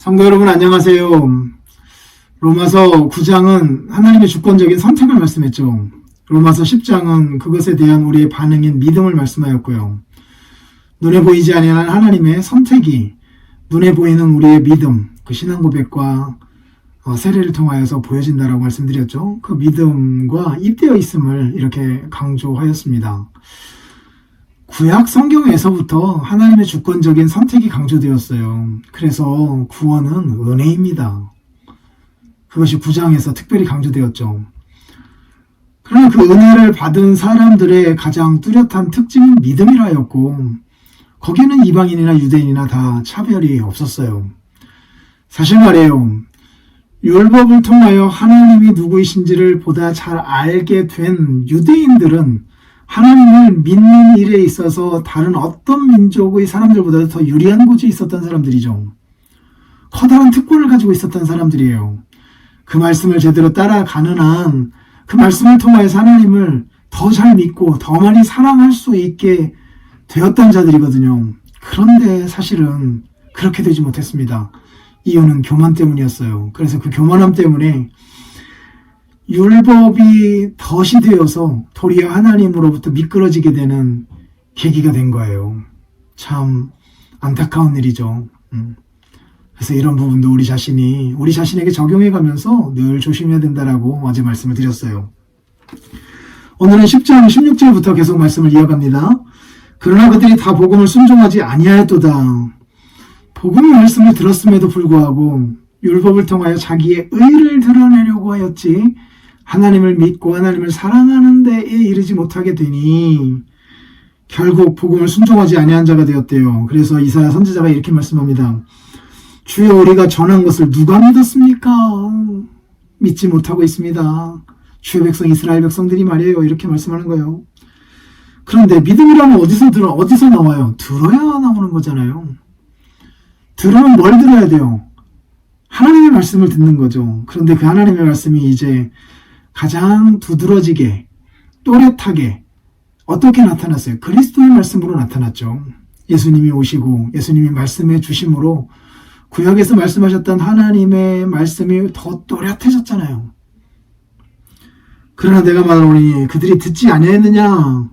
성도 여러분 안녕하세요. 로마서 9장은 하나님의 주권적인 선택을 말씀했죠. 로마서 10장은 그것에 대한 우리의 반응인 믿음을 말씀하였고요. 눈에 보이지 아니하는 하나님의 선택이 눈에 보이는 우리의 믿음, 그 신앙 고백과 세례를 통하여서 보여진다라고 말씀드렸죠. 그 믿음과 입되어 있음을 이렇게 강조하였습니다. 구약 성경에서부터 하나님의 주권적인 선택이 강조되었어요. 그래서 구원은 은혜입니다. 그것이 9장에서 특별히 강조되었죠. 그러나 그 은혜를 받은 사람들의 가장 뚜렷한 특징은 믿음이라 하였고, 거기에는 이방인이나 유대인이나 다 차별이 없었어요. 사실 말이에요. 율법을 통하여 하나님이 누구이신지를 보다 잘 알게 된 유대인들은 하나님을 믿는 일에 있어서 다른 어떤 민족의 사람들보다 더 유리한 곳에 있었던 사람들이죠. 커다란 특권을 가지고 있었던 사람들이에요. 그 말씀을 제대로 따라가는 한 그 말씀을 통하여서 하나님을 더 잘 믿고 더 많이 사랑할 수 있게 되었던 자들이거든요. 그런데 사실은 그렇게 되지 못했습니다. 이유는 교만 때문이었어요. 그래서 그 교만함 때문에 율법이 덫이 되어서 도리어 하나님으로부터 미끄러지게 되는 계기가 된 거예요. 참 안타까운 일이죠. 그래서 이런 부분도 우리 자신에게 적용해 가면서 늘 조심해야 된다라고 어제 말씀을 드렸어요. 오늘은 10장 16절부터 계속 말씀을 이어갑니다. 그러나 그들이 다 복음을 순종하지 아니하였도다. 복음의 말씀을 들었음에도 불구하고 율법을 통하여 자기의 의를 드러내려고 하였지 하나님을 믿고 하나님을 사랑하는 데에 이르지 못하게 되니 결국 복음을 순종하지 아니한 자가 되었대요. 그래서 이사야 선지자가 이렇게 말씀합니다. 주여 우리가 전한 것을 누가 믿었습니까? 믿지 못하고 있습니다. 주의 백성 이스라엘 백성들이 말이에요. 이렇게 말씀하는 거예요. 그런데 믿음이라면 어디서 나와요? 들어야 나오는 거잖아요. 들으면 뭘 들어야 돼요? 하나님의 말씀을 듣는 거죠. 그런데 그 하나님의 말씀이 이제 가장 두드러지게 또렷하게 어떻게 나타났어요? 그리스도의 말씀으로 나타났죠. 예수님이 오시고 예수님이 말씀해 주심으로 구약에서 말씀하셨던 하나님의 말씀이 더 또렷해졌잖아요. 그러나 내가 말하노니 그들이 듣지 아니하였느냐?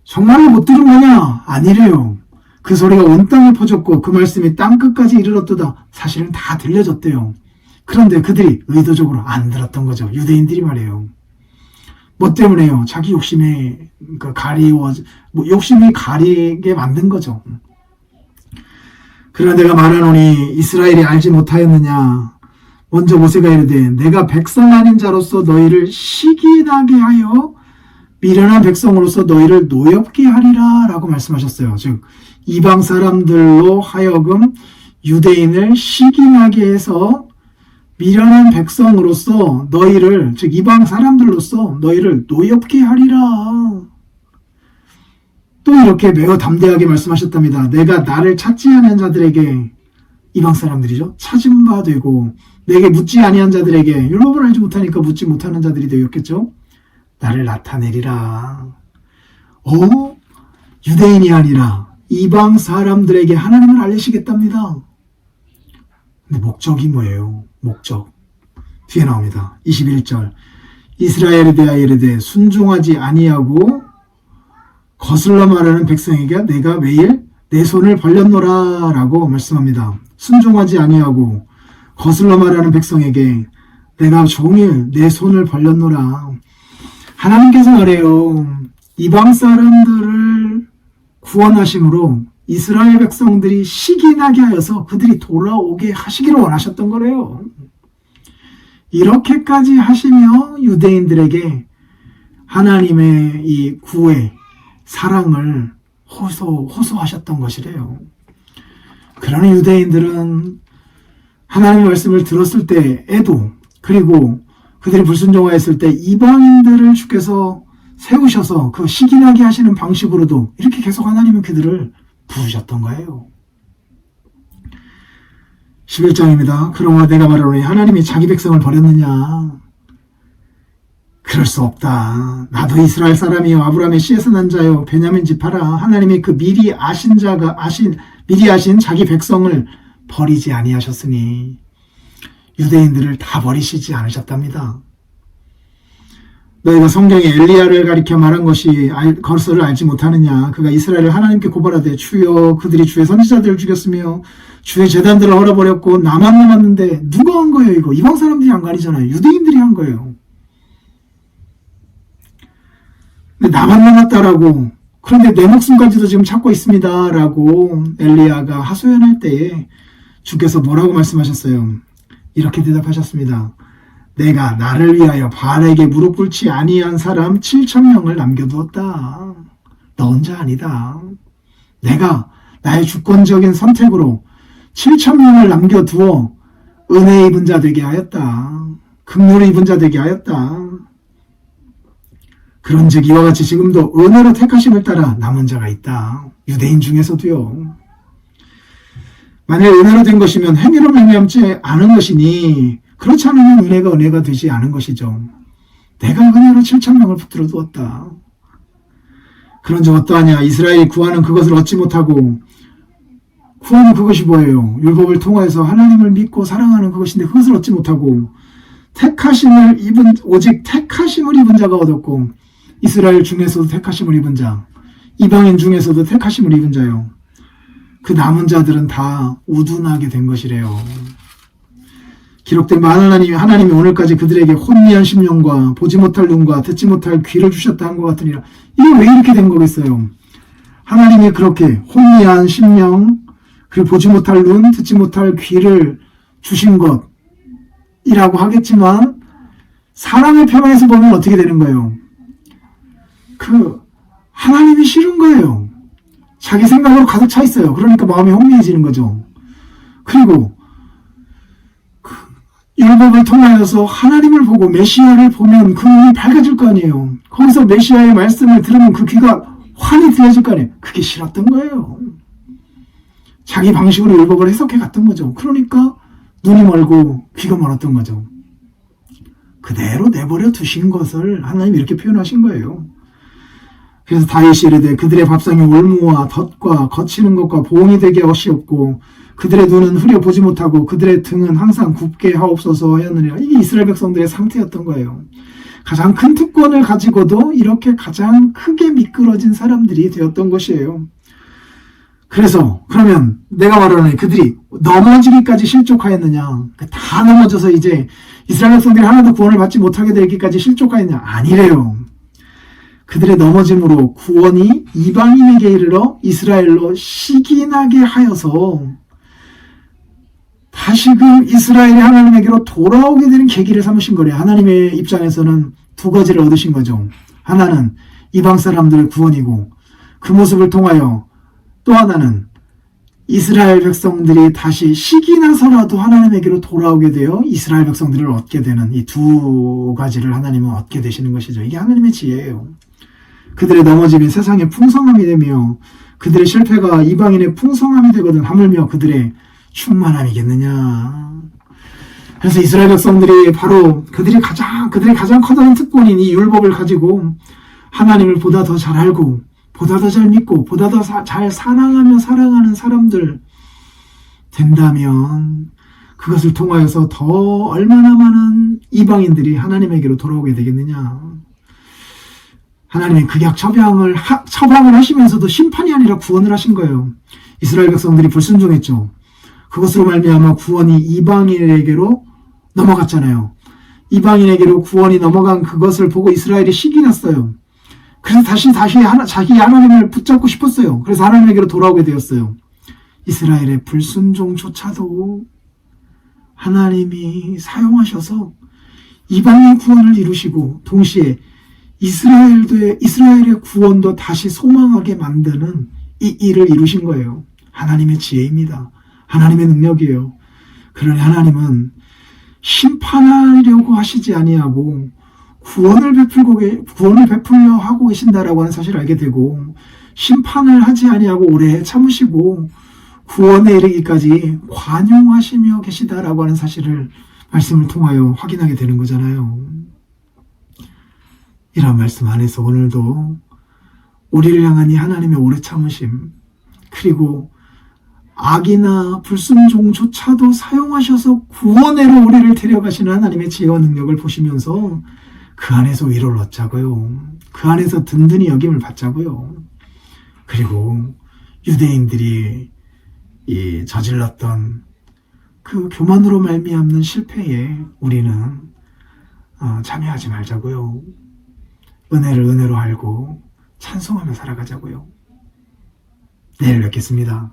정말로 못 들은 거냐? 아니래요. 그 소리가 온 땅에 퍼졌고 그 말씀이 땅끝까지 이르렀도다. 사실은 다 들려졌대요. 그런데 그들이 의도적으로 안 들었던 거죠. 유대인들이 말이에요. 뭐 때문에요? 자기 욕심이 가리게 만든 거죠. 그러나 내가 말하노니 이스라엘이 알지 못하였느냐? 먼저 모세가 이르되 내가 백성 아닌 자로서 너희를 시기나게 하여 미련한 백성으로서 너희를 노엽게 하리라 라고 말씀하셨어요. 즉 이방 사람들로 하여금 유대인을 시기나게 해서 미련한 백성으로서 너희를, 즉 이방 사람들로서 너희를 노엽게 하리라. 또 이렇게 매우 담대하게 말씀하셨답니다. 내가 나를 찾지 아니한 자들에게, 이방 사람들이죠, 찾은 바 되고 내게 묻지 아니한 자들에게, 율법을 알지 못하니까 묻지 못하는 자들이 되었겠죠. 나를 나타내리라. 유대인이 아니라 이방 사람들에게 하나님을 알리시겠답니다. 근데 목적이 뭐예요? 목적. 뒤에 나옵니다. 21절. 이스라엘에 대하여 이르되 순종하지 아니하고 거슬러 말하는 백성에게 내가 매일 내 손을 벌렸노라 라고 말씀합니다. 순종하지 아니하고 거슬러 말하는 백성에게 내가 종일 내 손을 벌렸노라. 하나님께서 말해요. 이방 사람들을 구원하심으로 이스라엘 백성들이 시기나게 하여서 그들이 돌아오게 하시기를 원하셨던 거래요. 이렇게까지 하시며 유대인들에게 하나님의 이 구애, 사랑을 호소하셨던 것이래요. 그러나 유대인들은 하나님의 말씀을 들었을 때에도, 그리고 그들이 불순종하였을 때 이방인들을 주께서 세우셔서 그 시기나게 하시는 방식으로도 이렇게 계속 하나님은 그들을 부르셨던 거예요. 11장입니다. 그러므로 내가 말하노니 하나님이 자기 백성을 버렸느냐? 그럴 수 없다. 나도 이스라엘 사람이요 아브라함의 씨에서 난 자요 베냐민 지파라. 하나님이 그 미리 아신 자가 미리 아신 자기 백성을 버리지 아니하셨으니 유대인들을 다 버리시지 않으셨답니다. 너희가 성경에 엘리야를 가리켜 말한 것을 알지 못하느냐. 그가 이스라엘을 하나님께 고발하되 주여 그들이 주의 선지자들을 죽였으며 주의 제단들을 헐어버렸고 나만 남았는데 누가 한 거예요 이거? 이방 사람들이 한 거 아니잖아요. 유대인들이 한 거예요. 근데 나만 남았다라고, 그런데 내 목숨까지도 지금 찾고 있습니다 라고 엘리야가 하소연할 때에 주께서 뭐라고 말씀하셨어요? 이렇게 대답하셨습니다. 내가 나를 위하여 바알에게 무릎 꿇지 아니한 사람 7,000명을 남겨두었다. 너 혼자 아니다. 내가 나의 주권적인 선택으로 7,000명을 남겨두어 은혜 입은 자 되게 하였다. 긍휼을 입은 자 되게 하였다. 그런즉 이와 같이 지금도 은혜로 택하심을 따라 남은 자가 있다. 유대인 중에서도요. 만약 은혜로 된 것이면 행위로 말미암지 않은 것이니 그렇지 않으면 은혜가 되지 않은 것이죠. 내가 은혜로 7,000명을 붙들어 두었다. 그런즉 어떠하냐. 이스라엘이 구하는 그것을 얻지 못하고, 구하는 그것이 뭐예요? 율법을 통하여서 하나님을 믿고 사랑하는 그것인데 그것을 얻지 못하고 오직 택하심을 입은 자가 얻었고, 이스라엘 중에서도 택하심을 입은 자, 이방인 중에서도 택하심을 입은 자요. 그 남은 자들은 다 우둔하게 된 것이래요. 기록된 바 하나님이 오늘까지 그들에게 혼미한 심령과 보지 못할 눈과 듣지 못할 귀를 주셨다 한 것 같으니라. 이게 왜 이렇게 된 거겠어요? 하나님이 그렇게 혼미한 심령, 그리고 보지 못할 눈, 듣지 못할 귀를 주신 것이라고 하겠지만 사람의 표현에서 보면 어떻게 되는 거예요? 하나님이 싫은 거예요. 자기 생각으로 가득 차 있어요. 그러니까 마음이 혼미해지는 거죠. 그리고 율법을 통하여서 하나님을 보고 메시아를 보면 그 눈이 밝아질 거 아니에요. 거기서 메시아의 말씀을 들으면 그 귀가 환히 들려질 거 아니에요. 그게 싫었던 거예요. 자기 방식으로 율법을 해석해 갔던 거죠. 그러니까 눈이 멀고 귀가 멀었던 거죠. 그대로 내버려 두신 것을 하나님이 이렇게 표현하신 거예요. 그래서 다윗이 이르되 그들의 밥상에 올무와 덫과 거치는 것과 보응이 되게 하시옵고 그들의 눈은 흐려 보지 못하고 그들의 등은 항상 굽게 하옵소서 하였느니라. 이게 이스라엘 백성들의 상태였던 거예요. 가장 큰 특권을 가지고도 이렇게 가장 크게 미끄러진 사람들이 되었던 것이에요. 그래서 그러면 내가 말하는 그들이 넘어지기까지 실족하였느냐? 다 넘어져서 이제 이스라엘 백성들이 하나도 구원을 받지 못하게 되기까지 실족하였느냐? 아니래요. 그들의 넘어짐으로 구원이 이방인에게 이르러 이스라엘로 시기나게 하여서 다시금 이스라엘이 하나님에게로 돌아오게 되는 계기를 삼으신 거래요. 하나님의 입장에서는 두 가지를 얻으신 거죠. 하나는 이방 사람들의 구원이고 그 모습을 통하여 또 하나는 이스라엘 백성들이 다시 시기나서라도 하나님에게로 돌아오게 되어 이스라엘 백성들을 얻게 되는 이 두 가지를 하나님은 얻게 되시는 것이죠. 이게 하나님의 지혜예요. 그들의 넘어짐이 세상의 풍성함이 되며 그들의 실패가 이방인의 풍성함이 되거든 하물며 그들의 충만함이겠느냐. 그래서 이스라엘 백성들이 바로 그들의 가장 커다란 특권인 이 율법을 가지고 하나님을 보다 더 잘 알고 보다 더 잘 믿고 보다 더 잘 사랑하며 사랑하는 사람들 된다면 그것을 통하여서 더 얼마나 많은 이방인들이 하나님에게로 돌아오게 되겠느냐. 하나님이 극약 처방을 하시면서도 심판이 아니라 구원을 하신 거예요. 이스라엘 백성들이 불순종했죠. 그것으로 말미암아 구원이 이방인에게로 넘어갔잖아요. 이방인에게로 구원이 넘어간 그것을 보고 이스라엘이 시기 났어요. 그래서 다시 자기 하나님을 붙잡고 싶었어요. 그래서 하나님에게로 돌아오게 되었어요. 이스라엘의 불순종조차도 하나님이 사용하셔서 이방인 구원을 이루시고 동시에 이스라엘의 구원도 다시 소망하게 만드는 이 일을 이루신 거예요. 하나님의 지혜입니다. 하나님의 능력이에요. 그러니 하나님은 심판하려고 하시지 아니하고 구원을 베풀려 하고 계신다라고 하는 사실을 알게 되고 심판을 하지 아니하고 오래 참으시고 구원에 이르기까지 관용하시며 계시다라고 하는 사실을 말씀을 통하여 확인하게 되는 거잖아요. 이런 말씀 안에서 오늘도 우리를 향한 이 하나님의 오래 참으심 그리고 악이나 불순종조차도 사용하셔서 구원으로 우리를 데려가시는 하나님의 지혜와 능력을 보시면서 그 안에서 위로를 얻자고요. 그 안에서 든든히 여김을 받자고요. 그리고 유대인들이 저질렀던 그 교만으로 말미암는 실패에 우리는 참여하지 말자고요. 은혜를 은혜로 알고 찬송하며 살아가자고요. 내일 뵙겠습니다.